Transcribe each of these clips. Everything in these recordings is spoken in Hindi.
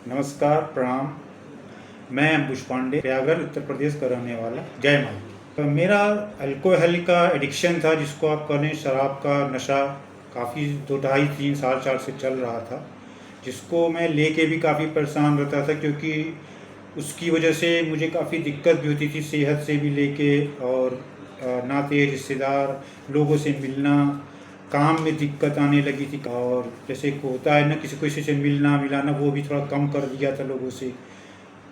नमस्कार, प्रणाम। मैं अंकुश पांडे, प्रयागराज उत्तर प्रदेश का रहने वाला। जय माई। तो मेरा अल्कोहल का एडिक्शन था, जिसको आप कह लें शराब का नशा, काफ़ी 2 ढाई 3 साल 4 से चल रहा था, जिसको मैं लेके भी काफ़ी परेशान रहता था, क्योंकि उसकी वजह से मुझे काफ़ी दिक्कत भी होती थी सेहत से भी लेके, और नाते रिश्तेदार लोगों से मिलना, काम में दिक्कत आने लगी थी। और जैसे एक होता है ना, किसी से मिलना मिलाना, वो भी थोड़ा कम कर दिया था लोगों से,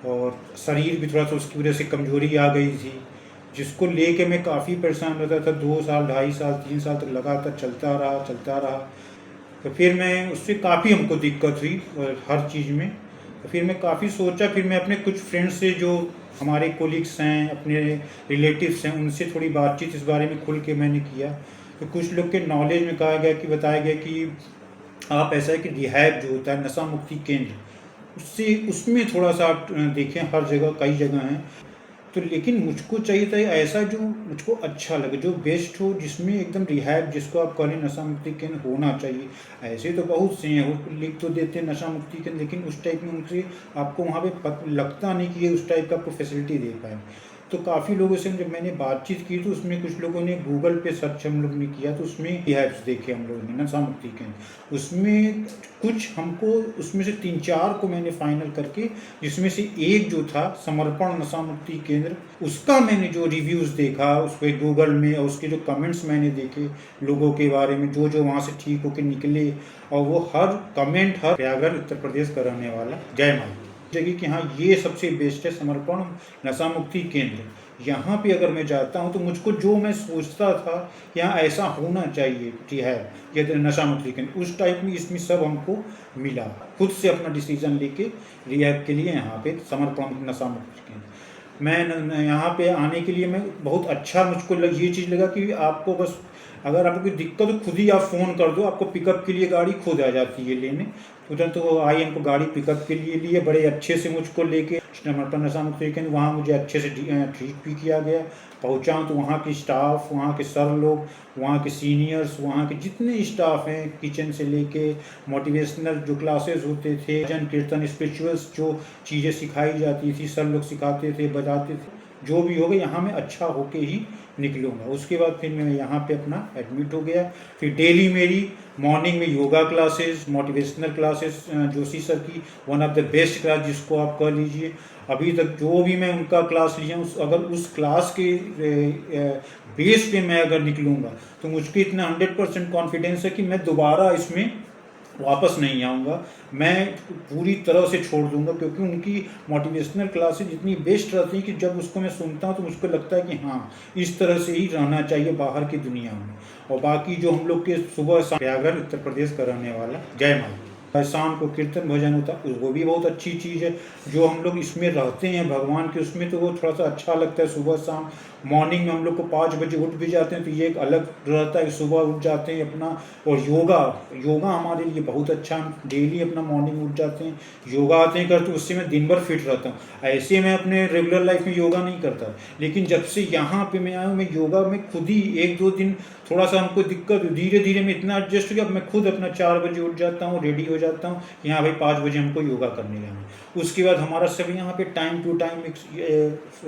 और शरीर भी थोड़ा सा उसकी वजह से कमजोरी आ गई थी, जिसको लेके मैं काफ़ी परेशान रहता था। 2 साल 2.5 साल 3 साल तक लगातार चलता रहा। तो फिर मैं उससे काफ़ी हमको दिक्कत हुई हर चीज़ में। तो फिर मैं काफ़ी सोचा, फिर मैं अपने कुछ फ्रेंड्स से, जो हमारे कोलिग्स हैं, अपने रिलेटिव्स हैं, उनसे थोड़ी बातचीत इस बारे में खुल के मैंने किया। तो कुछ लोग के नॉलेज में बताया गया कि आप ऐसा है कि रिहैब जो होता है, नशा मुक्ति केंद्र, उससे उसमें थोड़ा सा आप देखें। हर जगह कई जगह हैं, तो लेकिन मुझको चाहिए था ऐसा जो मुझको अच्छा लगे, जो बेस्ट हो, जिसमें एकदम रिहैब, जिसको आप कहें नशा मुक्ति केंद्र होना चाहिए। ऐसे तो बहुत से हैं, वो लिख तो देते हैं नशा मुक्ति केंद्र, लेकिन उस टाइप में उनसे आपको वहाँ पे लगता नहीं कि ये उस टाइप का आपको फैसिलिटी दे पाए। तो काफ़ी लोगों से जब मैंने बातचीत की, तो उसमें कुछ लोगों ने गूगल पे सर्च हम लोग ने किया, तो उसमें रिहैब्स देखे हम लोगों ने, नशा मुक्ति केंद्र। उसमें कुछ हमको, उसमें से 3-4 को मैंने फाइनल करके, जिसमें से एक जो था समर्पण नशा मुक्ति केंद्र, उसका मैंने जो रिव्यूज़ देखा उस पर गूगल में, और उसके जो कमेंट्स मैंने देखे लोगों के बारे में, जो वहाँ से ठीक होकर निकले, और वो हर कमेंट, हर प्रयागराज उत्तर प्रदेश का रहने वाला जय माई जगह कि हाँ, ये सबसे बेस्ट है समर्पण नशा मुक्ति केंद्र। यहाँ पे अगर मैं जाता हूँ, तो मुझको जो मैं सोचता था यहाँ ऐसा होना चाहिए कि है ये नशा मुक्ति केंद्र, उस टाइप में इसमें सब हमको मिला। खुद से अपना डिसीजन लेके रिहैब के लिए यहाँ पे समर्पण नशा मुक्ति केंद्र मैं यहाँ पे आने के लिए, मैं बहुत अच्छा मुझको ये चीज़ लगा कि आपको बस अगर आपको कोई दिक्कत हो, खुद ही आप फ़ोन कर दो, आपको पिकअप के लिए गाड़ी खुद आ जाती है लेने। तुरंत वो आई, हमको गाड़ी पिकअप के लिए बड़े अच्छे से मुझको लेके समर्पण नशा मुक्ति केंद्र, वहाँ मुझे अच्छे से ट्रीट भी किया गया। पहुँचा तो वहाँ के स्टाफ, वहाँ के सर लोग, वहाँ के सीनियर्स, वहाँ के जितने स्टाफ हैं, किचन से लेके मोटिवेशनल जो क्लासेस होते थे, भजन कीर्तन स्पिरिचुअल्स जो चीज़ें सिखाई जाती थी, सर लोग सिखाते थे, बताते थे। जो भी होगा यहाँ मैं अच्छा होके ही निकलूँगा। उसके बाद फिर मैं यहाँ पे अपना एडमिट हो गया। फिर डेली मेरी मॉर्निंग में yoga classes, motivational classes, Joshi sir की one of the best class जिसको आप कह लीजिए। अभी तक जो भी मैं उनका क्लास लिया हूँ, अगर उस क्लास के बेस पे मैं अगर निकलूँगा, तो मुझको इतना 100% कॉन्फिडेंस है कि मैं दोबारा इसमें वापस नहीं आऊँगा। मैं पूरी तरह से छोड़ दूँगा, क्योंकि उनकी मोटिवेशनल क्लासेस इतनी बेस्ट रहती हैं कि जब उसको मैं सुनता हूँ, तो मुझको लगता है कि हाँ, इस तरह से ही रहना चाहिए बाहर की दुनिया में। और बाकी जो हम लोग के सुबह शाम, प्रयागराज उत्तर प्रदेश का रहने वाला, जय माई, शाम को कीर्तन भजन होता है, वो भी बहुत अच्छी चीज़ है। जो हम लोग इसमें रहते हैं भगवान के उसमें, तो वो थोड़ा सा अच्छा लगता है। सुबह शाम मॉर्निंग में हम लोग को 5 बजे उठ भी जाते हैं, तो ये एक अलग रहता है। सुबह उठ जाते हैं अपना, और योगा हमारे लिए बहुत अच्छा, हम डेली अपना मॉर्निंग उठ जाते हैं, योगा आते हैं करते, उससे मैं दिन भर फिट रहता हूँ। ऐसे मैं अपने रेगुलर लाइफ में योगा नहीं करता, लेकिन जब से यहाँ पे मैं आया हूँ, मैं योगा में खुद ही 1-2 दिन थोड़ा सा हमको दिक्कत, धीरे धीरे मैं इतना एडजस्ट हो गया। अब मैं खुद अपना 4 बजे उठ जाता हूँ, रेडी हो जाता हूँ कि हाँ भाई 5 बजे हमको योगा करने जाना है। उसके बाद हमारा सब यहाँ पे टाइम टू टाइम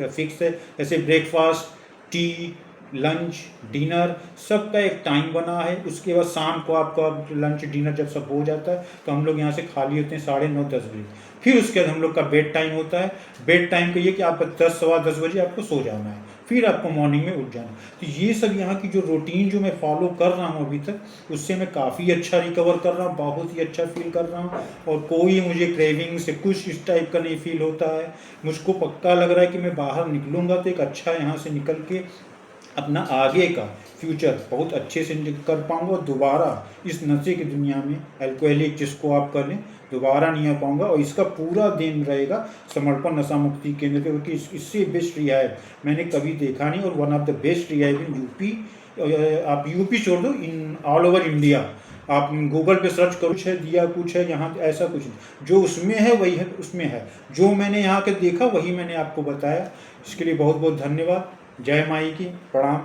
फिक्स है, जैसे ब्रेकफास्ट, टी, लंच, डिनर, सबका एक टाइम बना है। उसके बाद शाम को आपका लंच डिनर जब सब हो जाता है, तो हम लोग यहाँ से खाली होते हैं 9:30-10 बजे। फिर उसके बाद हम लोग का बेड टाइम होता है। बेड टाइम का ये कि आपका 10 सवा 10 बजे आपको सो जाना है, फिर आपको मॉर्निंग में उठ जाना। तो ये सब यहाँ की जो रूटीन जो मैं फॉलो कर रहा हूँ अभी तक, उससे मैं काफ़ी अच्छा रिकवर कर रहा हूँ, बहुत ही अच्छा फील कर रहा हूँ। और कोई मुझे क्रेविंग से कुछ इस टाइप का नहीं फील होता है। मुझको पक्का लग रहा है कि मैं बाहर निकलूँगा तो एक अच्छा यहाँ से निकल के अपना आगे का फ्यूचर बहुत अच्छे से कर पाऊँगा, और दोबारा इस नशे की दुनिया में, अल्कोहलिक जिसको आप कर लें, दोबारा नहीं आ पाऊँगा। और इसका पूरा देन रहेगा समर्पण नशा मुक्ति केंद्र के, क्योंकि इससे बेस्ट रिहैब मैंने कभी देखा नहीं, और one of the best rehab in UP. आप यूपी छोड़ दो, इन ऑल ओवर इंडिया आप गूगल पे सर्च करो, कुछ है दिया, कुछ है यहाँ, ऐसा कुछ नहीं। जो उसमें है वही है, उसमें है। जो मैंने यहाँ के देखा वही मैंने आपको बताया। इसके लिए बहुत बहुत धन्यवाद। जय माई की, प्रणाम।